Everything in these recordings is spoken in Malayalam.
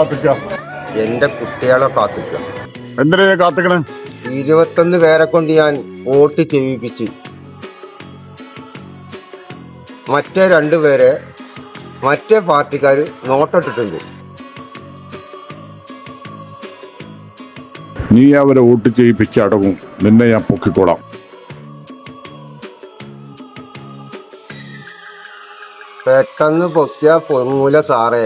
കാത്തിക്ക? എന്റെ കുട്ടികളെ കാത്തിക്ക. എന്തിനാ കാത്തിക്കണേ? 21 പേരെ കൊണ്ട് ഞാൻ വോട്ട് ചെയ്യിപ്പിച്ച്. മറ്റേ 2 പേരെ മറ്റേ പാർട്ടിക്കാർ നോട്ടിട്ടിട്ടുണ്ട്. നീ അവരെ വോട്ട് ചെയ്യിപ്പിച്ച് അടങ്ങും, നിന്നെ ഞാൻ പൊക്കിക്കോളാം. പെട്ടെന്ന് പൊക്കിയാ പൊങ്ങൂല സാറേ,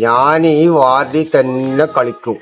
ഞാൻ ഈ വാർഡിൽ തന്നെ കളിക്കും.